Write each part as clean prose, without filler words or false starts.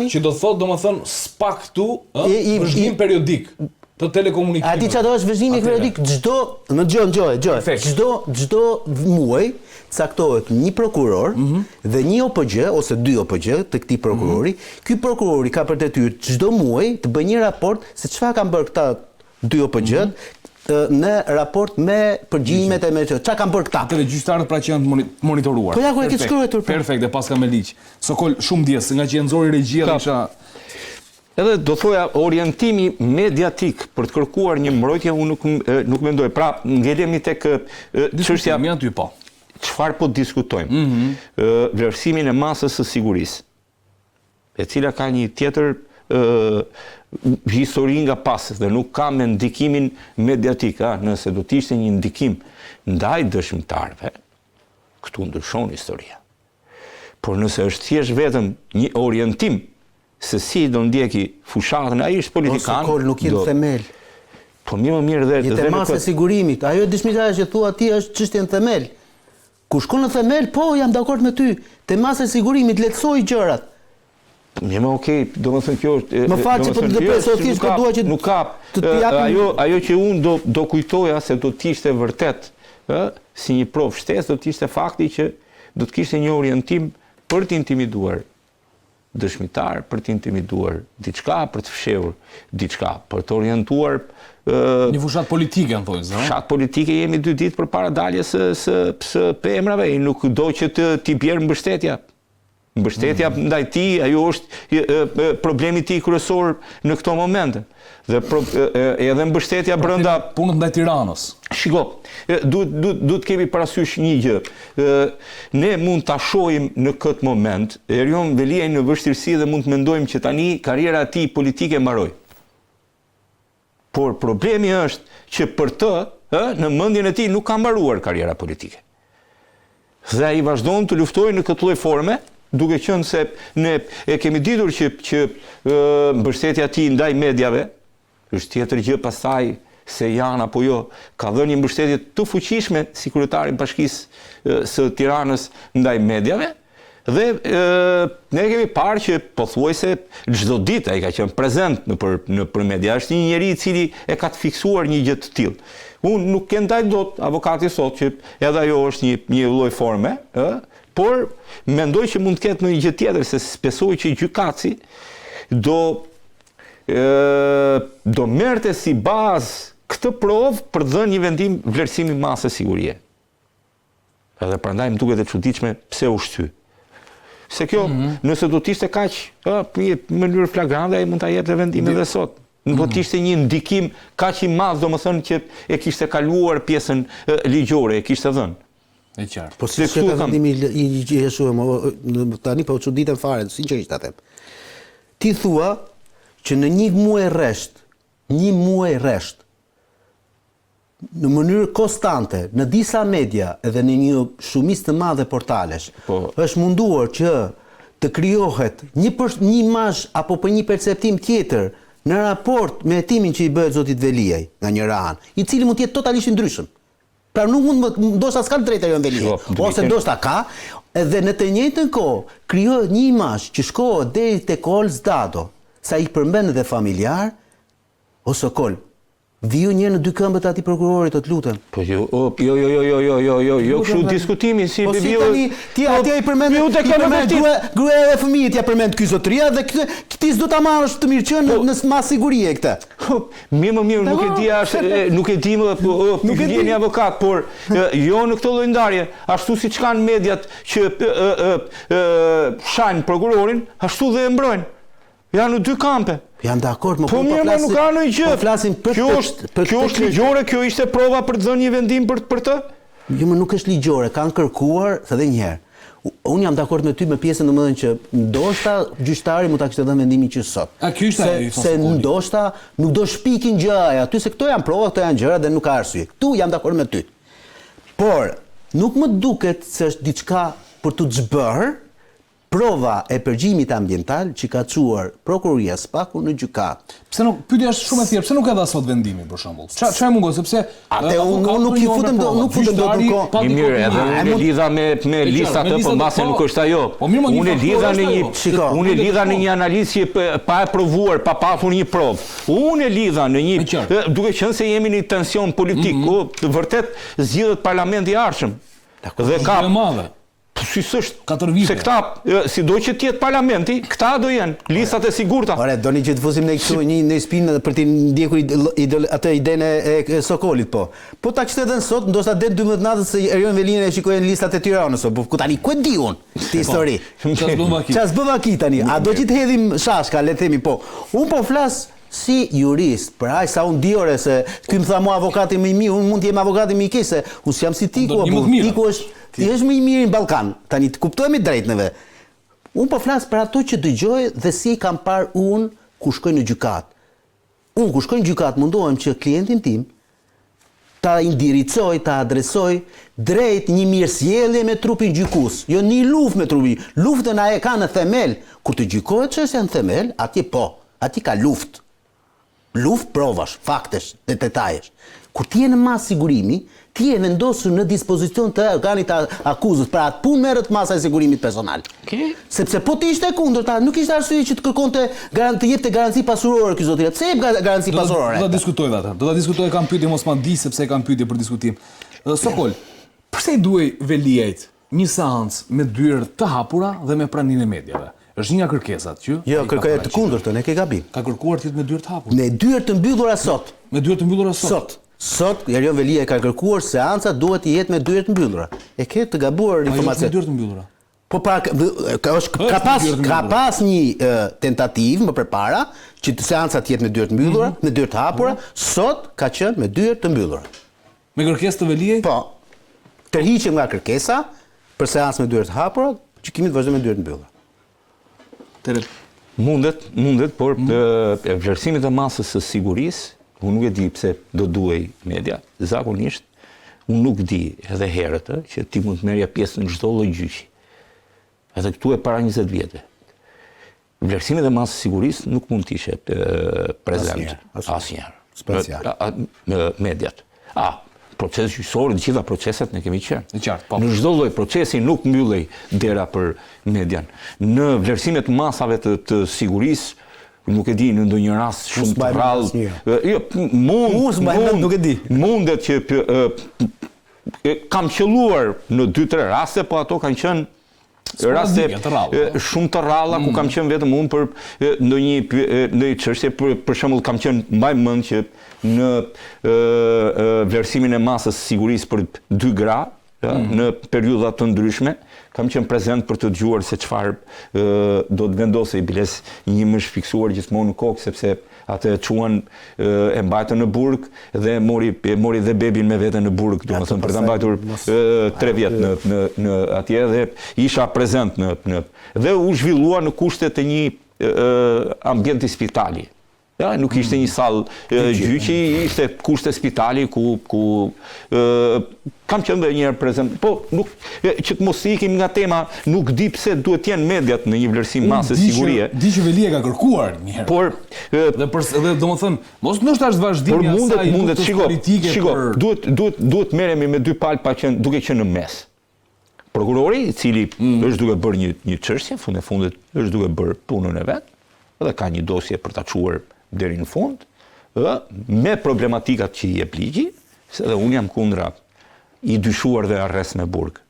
tani? Që do thotë domethënë spa këtu, vëzhgim periodik të telekomunikimit. A di çfarë është vëzhgimi periodik? Çdo muaj caktohet një prokuror dhe një OPG ose dy OPG të këtij prokurori. Ky prokurori ka për detyrë çdo muaj të bëjë një raport se çfarë kanë bërë këta dy OPG-t në raport me përgjigjimet e me çfarë kanë bërë këta. Të gjyqtarët pra që janë monitoruar. Po ja ku e ke shkruar. Perfekt, e paska me ligj. Sokol shumë dies, nga që e nxori regjia isha. Edhe do thoja orientimi mediatik për të kërkuar një mbrojtje unë nuk mendoj. Pra, ngelemi tek çështja me aty po. Çfarë po diskutojmë? Vlerësimin e masës së sigurisë, e cila ka një tjetër histori nga pas dhe nuk ka me ndikimin mediatik. Nëse do të ishte një ndikim ndaj dëshmitarëve, këtu ndryshon historia. Por nëse është thjesht vetëm një orientim se si do ndjeki fushatën, ai është politikan. Ose nuk jetë themel. Po mirë dhe jetë masë e sigurimit. Ajo dëshmitare që thua ti është çështje në themel. Kur shkon në themel, po jam dakord me ty. Te masë e sigurimit lehtësoj gjërat. Okej, domethënë kjo është. Më fal që po të depreso thjesht po dua që nuk ka. Ajo që unë do kujtoja se do të ishte vërtet, si një provë shtesë, do të ishte fakti që do të kishte një orientim për të intimiduar dëshmitar, për të intimiduar diçka, për të fshehur diçka, për të orientuar një fushat politike, në thonjë. Fushat politike jemi 2 ditë përpara daljes së emrave, nuk do që t'i bjerë mbështetja. Mbështetja ndaj ti, ajo është problemi ti kryesor në këto momente. Dhe edhe mbështetja brenda punët ndaj Tiranës. Shiko, duhet kemi parasysh një gjë. Ne mund ta shohim në këtë moment Erion Veliaj në vështirësi dhe mund të mendojmë që tani karriera e tij politike mbaroi. Por problemi është që për të, në mendjen e tij nuk ka mbaruar karriera politike. Dhe ai vazhdon të luftojë në këtë lloj forme, duke qenë se ne e kemi ditur që mbështetja e tij ndaj mediave është tjetër gjë pastaj se janë apo jo, ka dhënë një mbështetje të fuqishme si kryetari i Bashkisë së Tiranës ndaj mediave dhe ne kemi parë që pothuajse çdo ditë ai ka qenë prezent nëpër media. Është një njerëz i cili e ka të fiksuar një gjë të tillë. Unë nuk e ndaj dot avokati sot që edhe ajo është një lloj forme, por mendoj që mund të ketë një gjë tjetër se besoj që gjykatësi do merrte si bazë këtë provë për të dhënë një vendim vlerësimi masë sigurie. Edhe prandaj më duket e çuditshme pse u shthy. Se kjo, nëse do të ishte kaq, në mënyrë flagrante ai mund ta jepte vendimin edhe sot. Nuk do të ishte një ndikim kaq i madh, domethënë që e kishte kaluar pjesën ligjore, e kishte dhënë. E qartë. Po si ka vendimi i ligjshëm, tani po çuditem fare, sinqerisht ta them. Ti thua që në një muaj rresht, në mënyrë konstante, në disa media edhe në një shumicë të madhe portalesh, është munduar që të krijohet një imazh apo për një perceptim tjetër në raport me hetimin që i bëhet zotit Veliaj nga njëra anë, i cili mund të jetë totalisht i ndryshëm. Pra nuk mund ndoshta s'ka drejtë Erion Veliaj, ose ndoshta ka, edhe në të njëjtën kohë krijohet një imazh që shkohet deri tek Olz Dado, sa i përmend edhe familjar, o Sokol, viu një në 2 këmbët atij prokurorit, të lutem. Po jo, kështu diskutimi si po viu. Ti atje i përmend gruaja dhe fëmijët, ja përmend ky zotëria dhe ti s'do ta marrësh të mirëqen në mas sigurie këtë. Mirë, nuk e di më nuk e di avokat, por jo në këtë lloj ndarje, ashtu siç kanë mediat që shajnë prokurorin, ashtu dhe e mbrojnë. Janë në 2 kampe. Jam dakord, po mirë, nuk ka ndonjë gjë. Po flasim për kjo është ligjore, kjo ishte prova për të dhënë një vendim për të? Jo, më nuk është ligjore, kanë kërkuar, edhe një herë. Unë jam dakord me ty me pjesën domethënë që ndoshta gjyqtari mund ta kishte dhënë vendimin që sot. Se ndoshta nuk do shpikin gjëja, aty se këto janë prova, këto janë gjëra dhe nuk ka arsye. Ktu jam dakord me ty. Por nuk më duket se është diçka për të xhbër prova e përgjimit ambiental që ka çuar prokuroria SPAK-u në gjykatë. Pse nuk pyetja është shumë e thjeshtë, pse nuk e dha sot vendimin për shembull? Çfarë mungon sepse unë nuk i futem dot në mirë, edhe unë e lidha me listat të mbase nuk është ajo. Unë e lidha në një analizë që pa e provuar, pa pasur një provë. Unë e lidha në një duke qenë se jemi në tension politik, ku vërtet zgjidhet parlamenti i ardhshëm. Dhe ka si s'është se këta, si do që tjetë parlamenti, këta do jenë, listat e sigurta. Ore, do një që të fusim në këtu një spinë për t'i ndjekur atë idenë e Sokolit, po. Po ta kështë edhe nësot, ndoshta det 12 natës se Erion Velini e shikojnë listat e Tiranës, po ku tani, ku e di unë, ti histori. Qas bëva ki tani, a do që të hedhim shashka, le themi, po. Unë po flas si jurist, për aq sa unë diore se ky më tha mua avokati më i mirë, unë mund të jem avokati më i keq se unë jam si Tiku, apo Tiku është ti je më i mirë në Ballkan. Tani të kuptojmë drejt neve. Unë po flas për ato që dëgjoj dhe si kam parë unë ku shkoj në gjykatë. Unë ku shkoj në gjykatë mundohem që klientin tim ta indiricoj, ta adresoj drejt një mirësjellje me trupin gjykues, jo një luftë me trupin. Luftën ai e ka në themel, kur të gjykohet çështja në themel, atje po, atje ka luftë. Luftë provash, faktesh dhe detajesh. Kur ti je në mas sigurimi, ti je vendosur në dispozicion të organit të akuzës, për atë punë merret masa e sigurimit personal. Sepse po ti ishte kundërta, nuk ishte arsye që të kërkonte të jepte garanci pasurore ky zotëria. Pse jep garanci pasurore? Do ta diskutojmë atë. Do ta diskutojë kam pyetje mos ma di sepse kam pyetje për diskutim. Sokol, pse i duhej Veliajt një seancë me dyrë të hapura dhe me praninë e mediave? Është një nga kërkesat që jo, kërkoja të kundërtën, e ke gabim. Ka kërkuar të jetë me dyrë të hapura. Me dyrë të mbyllura sot. Me dyrë të mbyllura sot. Sot Erion Velia ka kërkuar seanca duhet të jetë me dyrë të mbyllura. E ke të gabuar informacion. Me dyrë të mbyllura. Po ka pas një tentativë më përpara që seanca të jetë me dyrë të mbyllura, me dyrë të hapura, sot ka qenë me dyrë të mbyllura. Me kërkesë të Veliajt? Po. Tërhiqem nga kërkesa për seancë me dyrë të hapura, gjykimi të vazhdojë me dyrë të mbyllura. Mundet, por vlerësimit të masës së sigurisë, unë nuk e di pse do duhej media, zakonisht, unë nuk di edhe herët që ti mund të merrja pjesë në çdo lloj gjyqi. Edhe këtu e para 20 vjetë. Vlerësimit të masës së sigurisë nuk mund të ishe prezent asnjëherë. Mediat. Proces gjyqësor, të gjitha proceset ne kemi qenë. Në çdo lloj procesi nuk mbyllej dera për median. Në vlerësimet masave të sigurisë, nuk e di në ndonjë rast shumë të rrallë. Jo, mundet që kam qelluar në 2-3 raste, po ato kanë qenë raste shumë të rralla ku kam qenë vetëm unë për ndonjë çështje, për shembull kam qenë mbaj mend që në vlerësimin e masës sigurisë për 2 gra në periudha të ndryshme kam qenë prezent për të dëgjuar se çfarë do të vendosej biles një më shfiksuar gjithmonë në kokë sepse atë e çuan e mbajtën në burg dhe mori dhe bebin me vete në burg, domethënë për ta mbajtur 3 vjet në atje dhe isha prezent dhe u zhvillua në kushte të një ambienti spitali. Ja, nuk ishte një sallë gjyqi, ishte kushte spitali ku kam qenë dhe njëherë prezent. Po, që të mos ikim nga tema, nuk di pse duhet jenë mediat në një vlerësim masë sigurie. Di që Velia ka kërkuar njëherë. Por dhe domethënë, mos ndoshta është vazhdimi i asaj luftës politike. Shiko, duhet merremi me 2 palë duke qenë në mes. Prokurori, i cili është duke bërë një çështje, fund e fundit është duke bërë punën e vet, dhe ka një dosje për ta çuar deri në fund, me problematikat që i jep ligji, se dhe unë jam kundra i dyshuar dhe arrest me burg.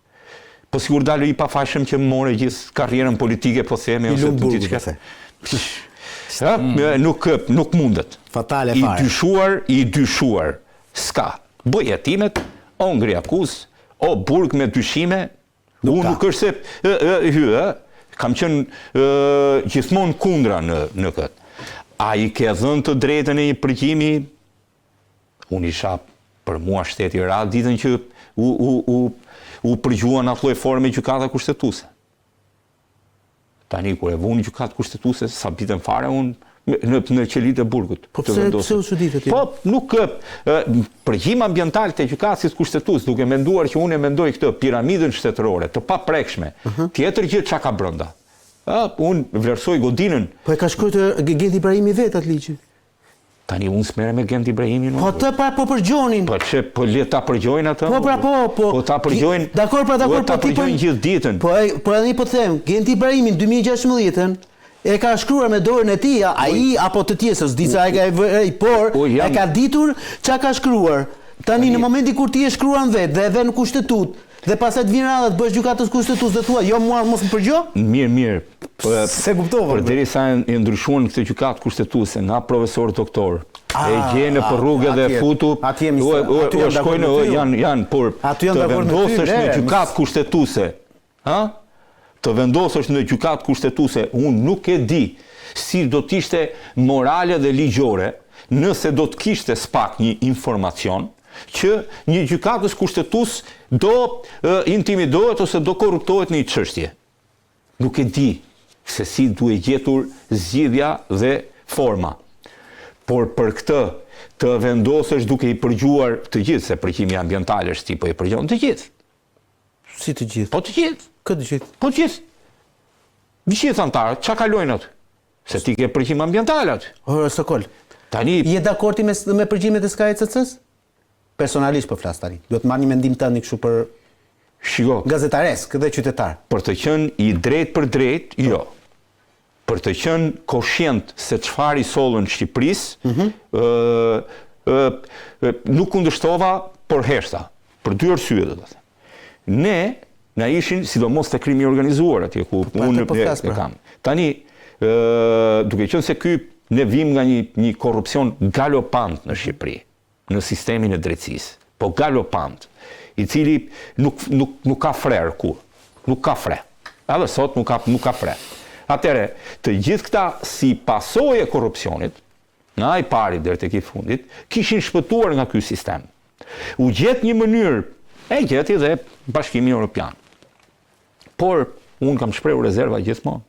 Po sigur dalë i pafajshëm që more gjithë karrierën politike, po themi ose të diçka. Nuk mundet. Fatale fare. I dyshuar s'ka. Bëj hetimet, o ngri akuzë, o burg me dyshime, unë nuk është se kam qenë gjithmonë kundra në këtë. A i ke dhënë të drejtën e një përgjimi, unë isha për mua shteti radhë ditën që u përgjua në atë lloj forme gjykata kushtetuese. Tani kur e vuni gjykatë kushtetuese, sa bitën fare unë në qelit e burgut. Po pse u çuditë ti? Po nuk përgjim ambiental të gjykatës kushtetues, duke menduar që unë e mendoj këtë piramidën shtetërore, të paprekshme, tjetër gjë çka ka brenda. Unë vlerësoj Godinën. Po e ka shkruar Genti Ibrahimi vetë atë ligjin. Tani unë s'merre me Genti Ibrahimin. Po të pa po përgjonin. Po le ta përgjojnë atë. Po ta përgjojnë. Dakor, ta përgjojnë gjithë ditën. Po tani po them, Genti Ibrahimin 2016-ën e ka shkruar me dorën e tij, ai apo të tjesës, di sa e ka por e ka ditur çka ka shkruar. Tani në momentin kur ti e shkruan vetë dhe e vën në kushtetut dhe pastaj të vjen radha të bësh gjykatës kushtetues dhe thua, jo mua mos më përgjigj? Mirë. Se kuptova. Përderisa e ndryshuan këtë gjykatë kushtetuese nga profesor doktor, e gjenë për rrugë dhe futu, shkojnë janë por të vendosësh në gjykatë kushtetuese, të vendosësh në gjykatë kushtetuese, unë nuk e di si do t'ishte morale dhe ligjore nëse do të kishte spak një informacion që një gjykatës kushtetues do intimidohet ose do korruptohet në një çështje. Nuk e di se si duhet gjetur zgjidhja dhe forma. Por për këtë të vendosësh duke i përgjuar të gjithë, se përgjimi ambiental është ti po i përgjon të gjithë. Si të gjithë? Po të gjithë. Këtë gjithë? Po të gjithë. Gjithë antarët, çka kalojnë aty? Se ti ke përgjim ambiental aty. Sokol. Tani je dakord me përgjimet e SKCC-s? Personalisht po flas tani. Duhet marrni mendim tani kështu për gazetaresk dhe qytetar. Për të qenë i drejt për drejt, jo. Për të qenë koshient se çfarë i sollën Shqipërisë, nuk kundërshtova, por heshta. Për dy arsye do të them. Ne na ishin sidomos te krimi i organizuar atje ku unë e kam. Tani duke qenë se ky ne vim nga një korrupsion galopant në Shqipëri, në sistemin e drejtësisë, po galopant, i cili nuk ka frer kur, nuk ka fre. Edhe sot nuk ka fre. Atëre, të gjithë këta si pasojë e korrupsionit, nga i pari deri tek i fundit, kishin shpëtuar nga ky sistem. U gjet një mënyrë, e gjeti dhe Bashkimi Evropian. Por unë kam shprehur rezerva gjithmonë.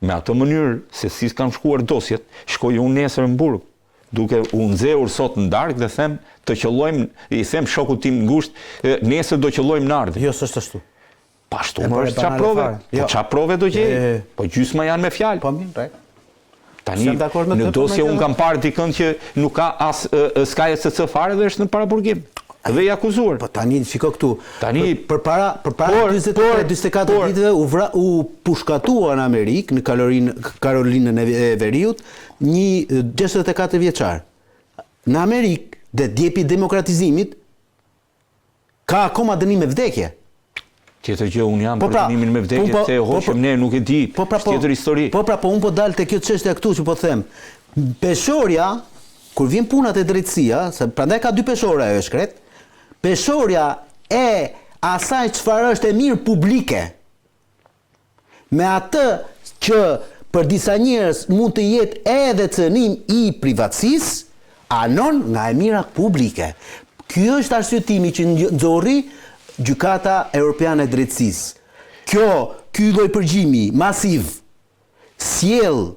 Me atë mënyrë se si kam shkuar dosjet, shkoj unë nesër në burg, duke u nxehur sot në darkë dhe them të qellojmë, i them shokut tim ngushtë, nesër do qellojmë në ardhmë. Jo, s'është ashtu. Pa ashtu më është çfarë prove? Po çfarë prove do gjej? Po gjysma janë me fjalë. Po mirë, tani në dosje unë kam parë dikën që nuk ka as SKCC fare dhe është në paraburgim. Dhe i akuzuar. Po tani shiko këtu. Tani përpara 44 ditëve u pushkatua në Amerikë, në Karolinën e Veriut, një 64 vjeçar. Në Amerikë, dhe djepi demokratizimit, ka akoma dënim me vdekje. Tjetër gjë, unë jam për dënimin me vdekje, se hoqëm ne nuk e di, tjetër histori. Po unë po dalë të kjo çështja këtu që po them. Peshorja, kur vjen punat e drejtësia, se prandaj ka dy peshore ajo shkret, peshorja e asaj çfarë është e mirë publike, me atë që për disa njerëz mund të jetë edhe cënim i privatësisë, anon nga e mira publike. Ky është arsyetimi që nxorri Gjykata Europiane e Drejtësisë. Ky lloj përgjimi masiv sjell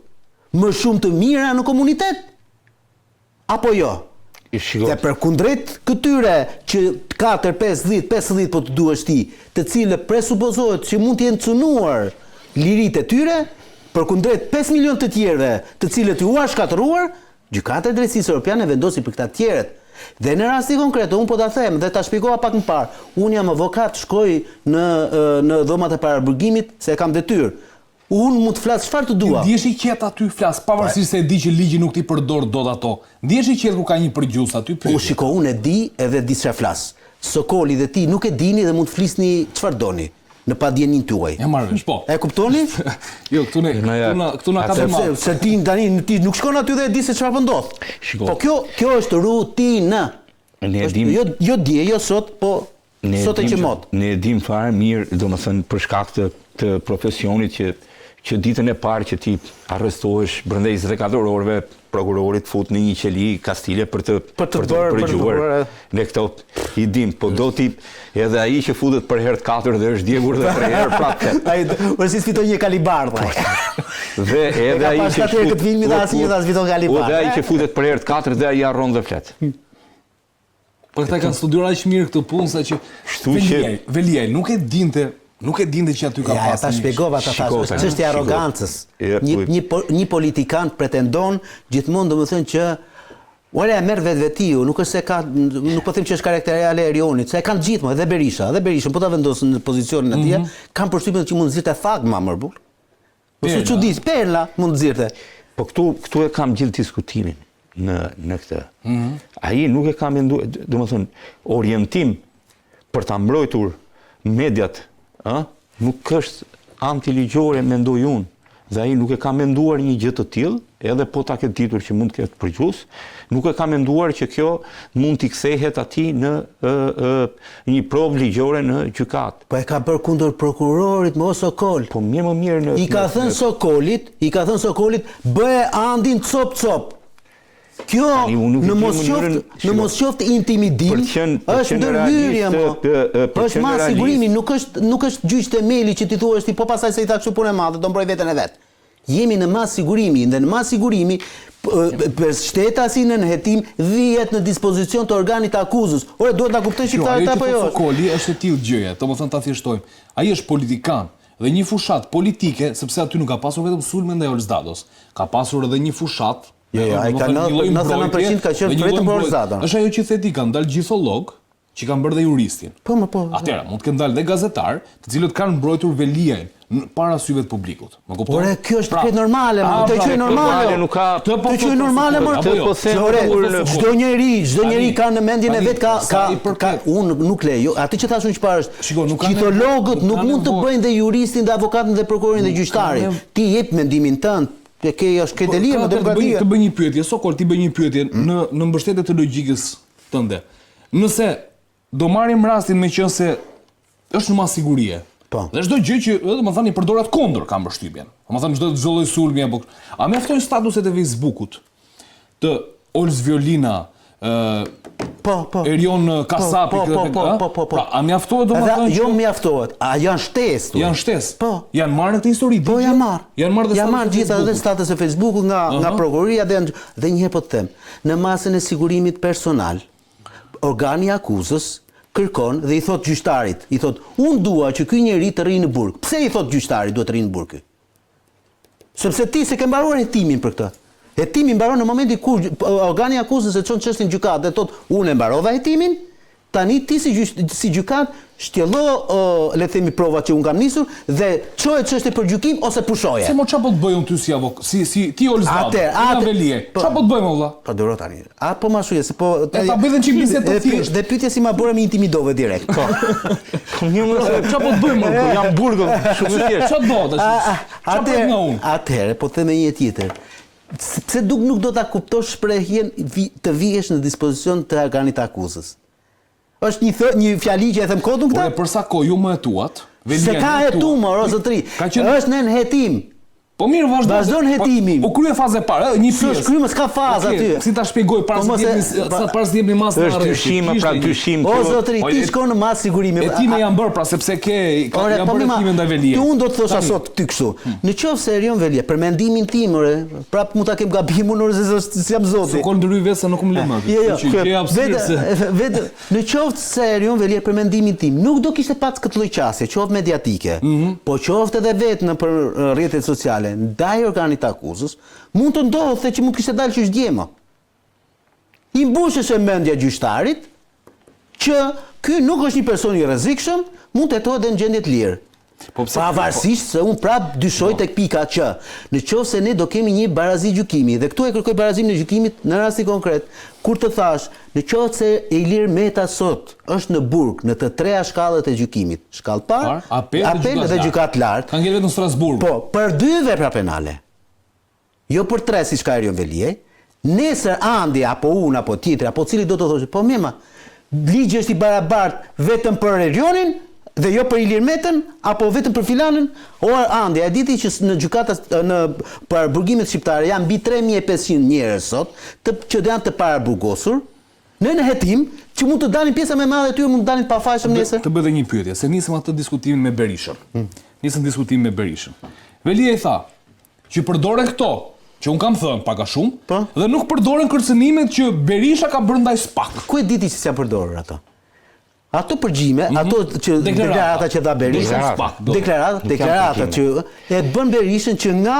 më shumë të mira në komunitet? Apo jo? Dhe përkundrejt këtyre që 4, 5, 10, 50 po të duash ti, të cilët presupozohet që mund të jenë cënuar liritë e tyre, përkundrejt 5 milion të tjerëve, të cilët u shkatëruar, Gjykata e Drejtësisë Europiane vendosi për këta tjerët. Dhe në rasti konkret, unë po ta them dhe ta shpjegova pak më parë, unë jam avokat, shkoj në dhomat e paraburgimit se kam detyrë. Unë mund të flas çfarë të dua. Ndihesh i qetë aty flas, pavarësisht se e di që ligji nuk t'i përdor dot ato. Ndihesh i qetë kur ka një përgjus aty pyetje. Shiko, unë e di edhe di çfarë flas. Sokoli dhe ti nuk e dini dhe mund të flisni çfarë doni në padjenin tuaj. E marr vesh, po. E kuptoni? Jo, këtu na ka të marr. Se ti tani ti nuk shkon aty dhe e di se çfarë po ndodh. Po kjo është rutinë. Ne e dim. Jo dje, jo sot, po sot e qemot. Ne e dim fare mirë, domethënë për shkak të profesionit që ditën e parë që ti arrestohesh brenda 24 orëve, prokurori të fut në një qeli Kastile për të përgjuar në këto i dim, po do ti edhe ai që futet për herë të katërt dhe është djegur dhe për herë prapë. Ai ose fitoi një kalibar. Dhe edhe ai që futet për herë të katërt dhe ai harron dhe flet. Po këta kanë studiuar aq mirë këtë punë sa që Veliaj nuk e dinte Nuk e dinte që aty ka Ja, pas. ta shpjegova, ta thash, është çështja e arrogancës. Një politikan pretendon gjithmonë domethënë që ora e merr vetvetiu, nuk është se ka, nuk po them që është karakteriale e Erionit, se e kanë gjithmonë, edhe Berisha, po ta vendosën në pozicionin e tij, kanë përshtypjen që mund të zirte fagma më burr. Po s'u çudis, perla mund të zirte. Po këtu e kam gjithë diskutimin në këtë. Ai nuk e ka menduar, domethënë, orientim për ta mbrojtur mediat, nuk është antiligjore, mendoj unë. Dhe ai nuk e ka menduar një gjë të tillë, edhe po ta ketë ditur që mund të ketë përgjus, nuk e ka menduar që kjo mund t'i kthehet atij në një provë ligjore në gjykatë. Po e ka bërë kundër prokurorit me Sokol. Po mirë më mirë I ka thënë Sokolit, bëhe Andin cop. Kjo në mos qoftë intimidim, është ndërhyrje më. Është mas sigurimi, nuk është gjyq themeli që ti thuash ti po pastaj se i tha kështu punë e madhe, do mbroj veten e vet. Jemi në mas sigurimi, dhe në mas sigurimi për shtetasin në hetim vihet në dispozicion të organit të akuzës. Ore duhet ta kuptojnë shqiptarët apo jo? Sokoli është e tillë gjëje, domethënë ta thjeshtojmë. Ai është politikan dhe një fushat politike, sepse aty nuk ka pasur vetëm sulme ndaj Olzdados, ka pasur edhe një fushat. Ai ka 99% ka qenë vetëm për Olzdadon. Është ajo që theti, kanë dalë gjitholog, që kanë bërë dhe juristin. Po. Atëherë, mund të kenë dalë dhe gazetar, të cilët kanë mbrojtur Veliajin para syve të publikut. Më kupton? Ore, kjo është krejt normale, të quaj normale. Nuk ka. Të quaj normale, çdo njeri ka në mendjen e vet ka unë nuk lejo. Atë që thashun çfarë është? Gjithologët nuk mund të bëjnë dhe juristin dhe avokatin dhe prokurorin dhe gjyqtarin. Ti jep mendimin tënd. Është ke delir në demokrati. Të bëj një pyetje, Sokol, ti bëj një pyetje në mbështetje të logjikës tënde. Nëse do marrim rastin me qenë se është në mas sigurie. Po. Dhe çdo gjë që, domethënë, i përdorat kundër ka mbështypjen. Domethënë çdo lloj sulmi apo a mjaftojnë statuset e Facebookut të Olz Violina, Erion Kasapi, pra a mjaftohet domethënë? Jo mjaftohet, a janë shtesë. Janë shtesë. Po. Janë marrë këtë histori. Po janë marrë. Janë marrë gjithë edhe status e Facebookut nga prokuroria dhe një herë po të them, në masën e sigurimit personal, organi i akuzës kërkon dhe i thot gjyqtarit, unë dua që ky njeri të rrinë në burg. Pse i thot gjyqtarit duhet të rrinë në burg ky? Sepse ti se ke mbaruar hetimin për këtë. Hetimi mbaron në momentin kur organi i akuzës e çon çështën në gjykatë dhe thot unë e mbarova hetimin, tani ti si gjykat shtjello le të themi provat që unë kam nisur dhe çoje çështje për gjykim ose pushoje. Se mo çfarë po të bëj unë ty si avokat, si ti Olzdado, nga Velie. Çfarë po të bëjmë valla? Po duro tani. Po ma shuje se po ta bëjnë çik bisedë të thjeshtë. Dhe pyetja si ma bëre më intimidove direkt. Po. Çfarë po të bëjmë? Jam burgë, shumë thjesht. Çfarë do tash? Atëherë, po them një tjetër. Pse nuk do ta kuptosh shprehjen të vihesh në dispozicion të organit të akuzës? Është një fjali që e them kodun këta? Por për sa kohë ju më hetuat? Se ka hetuar, o zotëri. Është në hetim. Po mirë, vazhdon hetimin. Po krye fazë e parë, një pjesë. S'është kryer, s'ka fazë aty. Si ta shpjegoj para se të jepni masë në arrest. Është dyshim. O zotëri, ti shkon në mas sigurimi. Hetime janë bërë pra sepse janë bërë hetime ndaj Veliajit. Ti unë do të thosha sot ty kështu. Në qoftë se Erion Velia, për mendimin tim, prap mund ta kem gabimun se jam zoti. Sokol ndryj vetë se nuk më lëmë. Vetë në qoftë se Erion Velia për mendimin tim nuk do kishte pas këtë lloj qasje, qoftë mediatike, po qoftë edhe vetë në rrjetet sociale ndaj organit të akuzës, mund të ndodhte që mund kishte dalë që është djema. I mbushesh e mendja gjyqtarit që ky nuk është një person i rrezikshëm, mund të jetohet në gjendje të lirë. Pavarësisht se unë prap dyshoj tek pika që në qoftë se ne do kemi një barazi gjykimi dhe këtu e kërkoj barazimin e gjykimit në rasti konkret, kur të thash, në qoftë se Ilir Meta sot është në burg në të treja shkallët e gjykimit, shkallë parë, apel dhe gjykat lart. Ka ngel vetëm në Strasburg. Po, për 2 vepra penale. Jo për 3 siç ka Erion Velia. Nesër Andi apo unë apo tjetri apo cili do të thoshë, po mema, ligji është i barabartë vetëm për Erionin dhe jo për Ilir Metën apo vetëm për filanën, Andi, a diti që në gjykatat në paraburgimet shqiptare janë mbi 3500 njerëz sot që janë të paraburgosur në hetim që mund të dalin pjesa më e madhe e tyre mund të dalin pafajshëm nesër. Të bëj edhe një pyetje, se nisëm atë diskutimin me Berishën. Nisëm diskutimin me Berishën. Velia i tha që përdoren këto që un kam thënë pak a shumë dhe nuk përdoren kërcënimet që Berisha ka bërë ndaj SPAK. Ku e diti që s'ja përdorur ato? ato përgjime, ato që deklarata që dha Berisha, deklarata që e bën Berishën që nga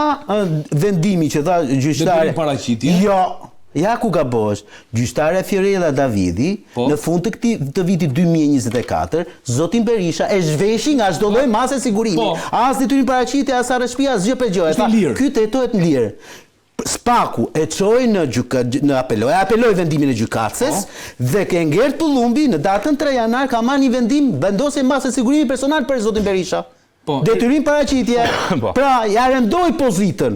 vendimi që dha gjyqtare. Jo, ja ku gabosh. Gjyqtare Fiorella Davidi, në fund të vitit 2024, zotin Berisha e zhveshi nga çdo lloj mase sigurimi. As detyrim paraqitje, as arrestpia, asgjë për gjë. Ky tetohet në lirë. Spaku e çoi në apeloi vendimin e gjykatës dhe ke ngert Pullumbi në datën 3 janar ka marrë një vendim vendosje mase sigurimi personal për zotin Berisha. Detyrim paraqitje. Pra ja rendoi pozitën.